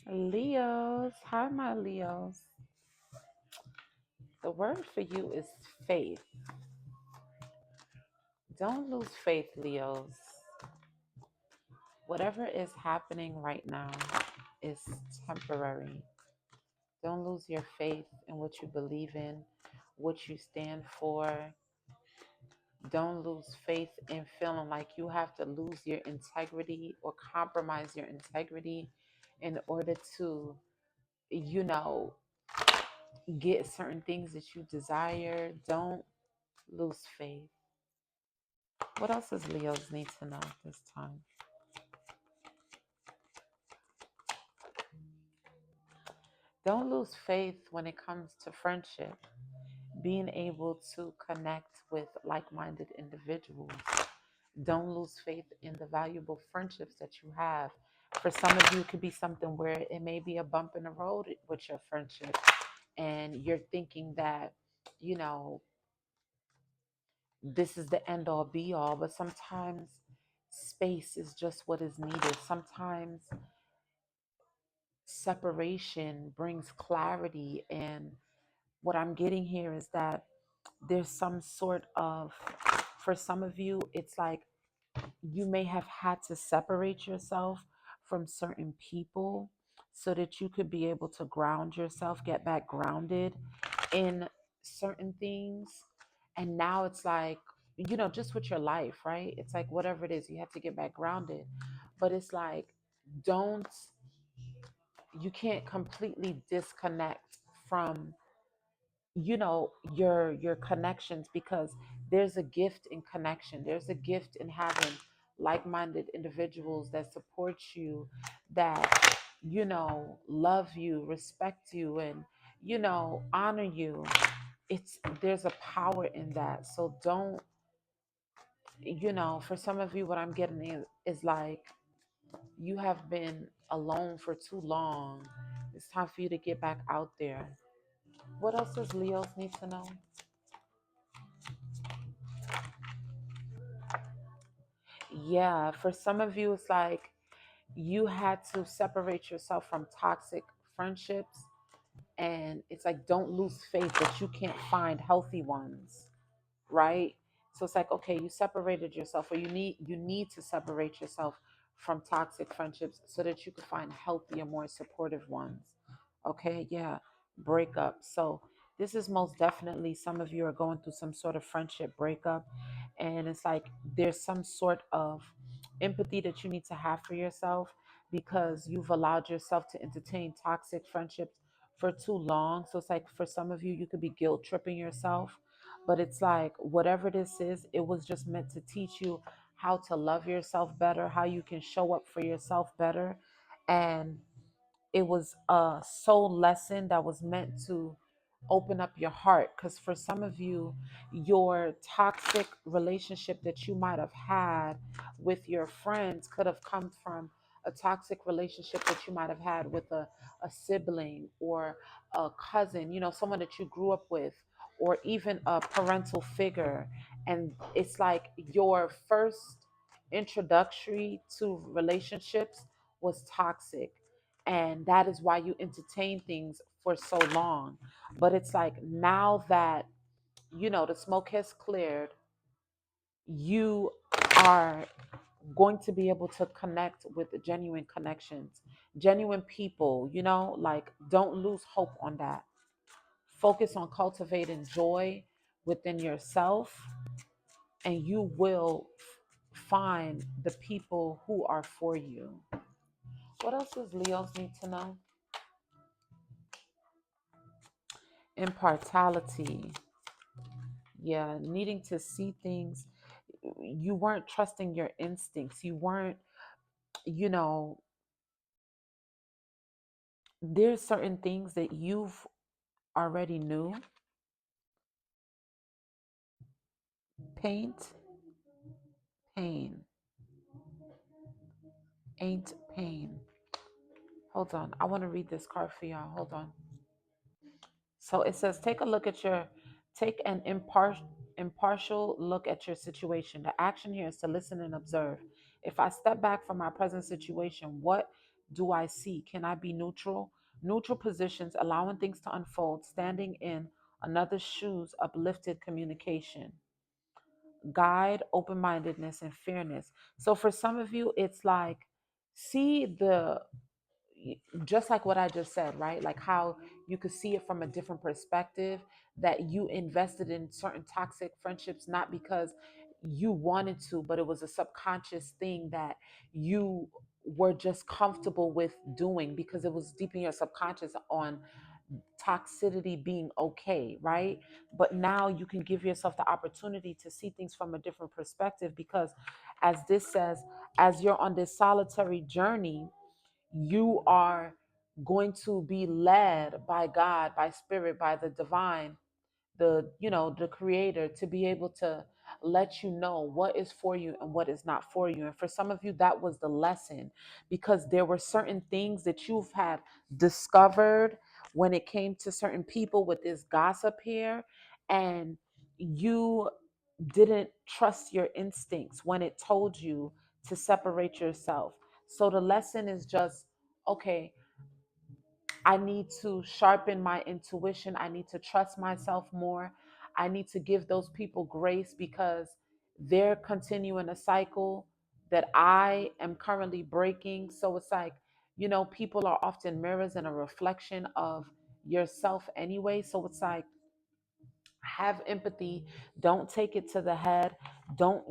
Leos, hi, my Leos. The word for you is faith. Don't lose faith, Leos. Whatever is happening right now is temporary. Don't lose your faith in what you believe in, what you stand for. Don't lose faith in feeling like you have to lose your integrity or compromise your integrity in order to, you know, get certain things that you desire. Don't lose faith. What else does Leos need to know this time? Don't lose faith when it comes to friendship, being able to connect with like minded individuals. Don't lose faith in the valuable friendships that you have. For some of you, it could be something where it may be a bump in the road with your friendship, and you're thinking that, you know, this is the end all be all, but sometimes space is just what is needed. Sometimes separation brings clarity. And what I'm getting here is that there's some sort of, for some of you, it's like you may have had to separate yourself from certain people so that you could be able to ground yourself, get back grounded in certain things. And now it's like, just with your life, right? It's like whatever it is, you have to get back grounded. But it's like, don't, you can't completely disconnect from your connections, because there's a gift in connection. There's a gift in having like-minded individuals that support you, that love you, respect you, and honor you. There's a power in that. So don't, for some of you, what I'm getting is like, you have been alone for too long. It's time for you to get back out there. What else does Leos need to know? Yeah, for some of you, it's like you had to separate yourself from toxic friendships. And it's like, don't lose faith that you can't find healthy ones, right? So it's like, okay, you separated yourself, or you need to separate yourself from toxic friendships so that you can find healthier, more supportive ones. Okay, yeah, breakup. So this is most definitely, some of you are going through some sort of friendship breakup, and it's like there's some sort of empathy that you need to have for yourself, because you've allowed yourself to entertain toxic friendships for too long. So it's like, for some of you, you could be guilt tripping yourself, but it's like, whatever this is, it was just meant to teach you how to love yourself better, how you can show up for yourself better. And it was a soul lesson that was meant to open up your heart, because for some of you, your toxic relationship that you might have had with your friends could have come from a toxic relationship that you might have had with a sibling or a cousin, someone that you grew up with, or even a parental figure. And it's like your first introductory to relationships was toxic, and that is why you entertain things for so long. But it's like, now that the smoke has cleared, you are going to be able to connect with genuine connections, genuine people. Like, don't lose hope on that. Focus on cultivating joy within yourself, and you will find the people who are for you. What else does Leos need to know? Impartiality. Yeah, needing to see things. You weren't trusting your instincts. You weren't, you know, there's certain things that you've already knew. Paint, pain, ain't pain. Hold on. I want to read this card for y'all. Hold on. So it says, take an impartial look at your situation. The action here is to listen and observe. If I step back from my present situation, what do I see? Can I be neutral? Neutral positions, allowing things to unfold, standing in another's shoes, uplifted communication, guide, open mindedness, and fairness. So for some of you, it's like, see just like what I just said, right? Like how you could see it from a different perspective, that you invested in certain toxic friendships not because you wanted to, but it was a subconscious thing that you were just comfortable with doing because it was deep in your subconscious on toxicity being okay, right? But now you can give yourself the opportunity to see things from a different perspective because, as this says, as you're on this solitary journey, you are going to be led by God, by spirit, by the divine, the creator, to be able to let you know what is for you and what is not for you. And for some of you, that was the lesson, because there were certain things that you've had discovered when it came to certain people with this gossip here, and you didn't trust your instincts when it told you to separate yourself. So the lesson is just, okay, I need to sharpen my intuition. I need to trust myself more. I need to give those people grace because they're continuing a cycle that I am currently breaking. So it's like, people are often mirrors and a reflection of yourself anyway. So it's like, have empathy. Don't take it to the head. Don't,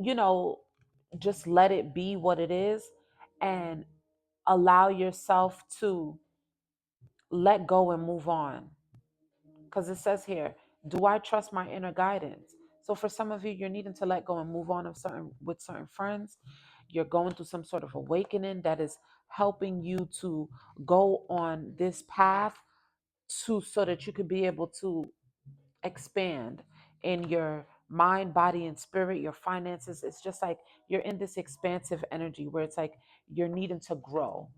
just let it be what it is, and allow yourself to let go and move on. Because it says here, do I trust my inner guidance? So for some of you, you're needing to let go and move on with certain friends. You're going through some sort of awakening that is helping you to go on this path so that you could be able to expand in your mind, body, and spirit, your finances. It's just like you're in this expansive energy where it's like you're needing to grow.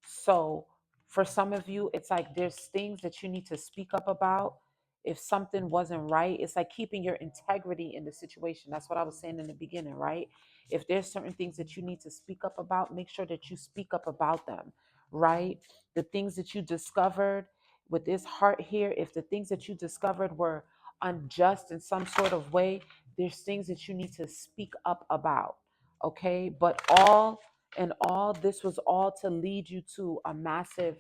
So for some of you, it's like there's things that you need to speak up about. If something wasn't right, it's like keeping your integrity in the situation. That's what I was saying in the beginning, right? If there's certain things that you need to speak up about, make sure that you speak up about them, right? The things that you discovered with this heart here, if the things that you discovered were unjust in some sort of way, there's things that you need to speak up about, okay? But all this was all to lead you to a massive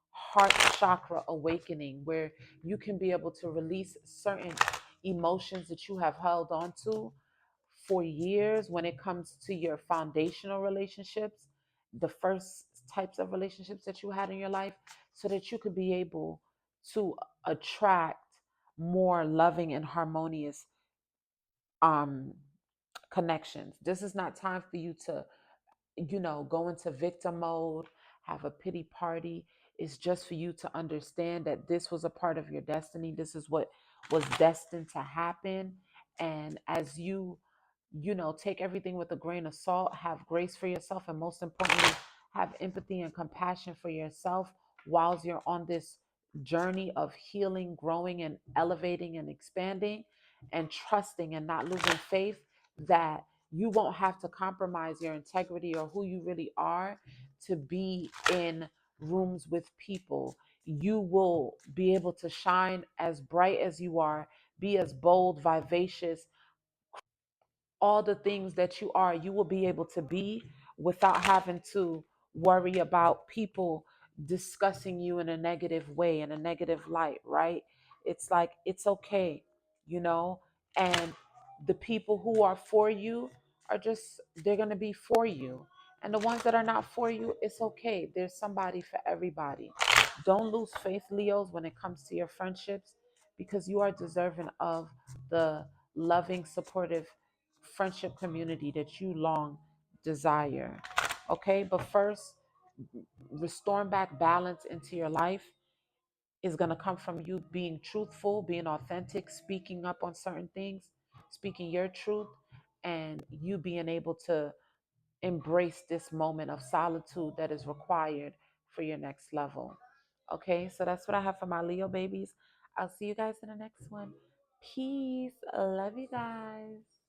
heart chakra awakening where you can be able to release certain emotions that you have held on to for years when it comes to your foundational relationships, the first types of relationships that you had in your life, so that you could be able to attract more loving and harmonious um connections. This is not time for you to go into victim mode, have a pity party. It's just for you to understand that this was a part of your destiny. This is what was destined to happen. And as take everything with a grain of salt, have grace for yourself, and most importantly, have empathy and compassion for yourself whilst you're on this journey of healing, growing, and elevating and expanding, and trusting and not losing faith that you won't have to compromise your integrity or who you really are to be in rooms with people. You will be able to shine as bright as you are, be as bold, vivacious, all the things that you are, you will be able to be without having to worry about people discussing you in a negative way, in a negative light, right? It's like, it's okay, you know? And the people who are for you are just, they're going to be for you. And the ones that are not for you, it's okay. There's somebody for everybody. Don't lose faith, Leos, when it comes to your friendships, because you are deserving of the loving, supportive friendship community that you long desire. Okay, but first, restoring back balance into your life is going to come from you being truthful, being authentic, speaking up on certain things, speaking your truth, and you being able to embrace this moment of solitude that is required for your next level. Okay, so that's what I have for my Leo babies. I'll see you guys in the next one. Peace. I love you guys.